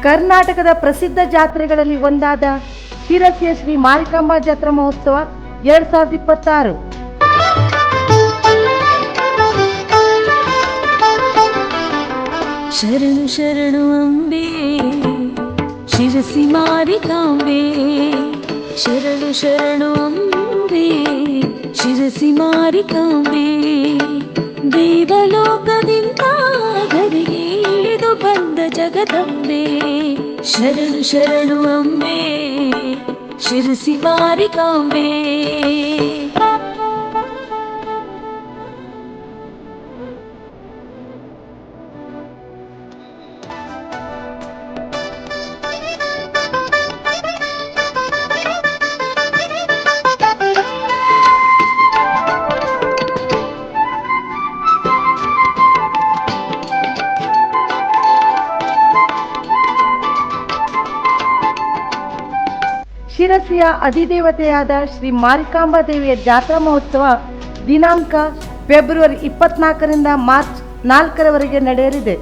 ಕರ್ನಾಟಕದ ಪ್ರಸಿದ್ಧ ಜಾತ್ರೆಗಳಲ್ಲಿ ಒಂದಾದ ಶಿರಸಿಯ ಶ್ರೀ ಮಾರಿಕಾಂಬಾ ಜಾತ್ರಾ ಮಹೋತ್ಸವ 2026. ಶರಣು ಶರಣು ಅಂಬೆ ಶಿರಸಿ ಮಾರಿಕಾಂಬೆ, ಶರಣು ಶರಣು ಅಂಬೆ ಶಿರಸಿ ಮಾರಿಕಾಂಬೆ. ದೇವಲೋಕದಿಂದ ಧರೆಗೆ ಇಳಿದು ಬಂದ ಜಗದಂಬೆ, ಶರಣು ಶರಣು ಅಂಬೆ ಶಿರಸಿ ಮಾರಿಕಾಂಬೆ. ಶಿರಸಿಯ ಅಧಿದೇವತೆಯಾದ ಶ್ರೀ ಮಾರಿಕಾಂಬಾ ದೇವಿಯ ಜಾತ್ರಾ ಮಹೋತ್ಸವ ದಿನಾಂಕ ಫೆಬ್ರವರಿ 24ರಿಂದ ಮಾರ್ಚ್ 4ರವರೆಗೆ ನಡೆಯಲಿದೆ.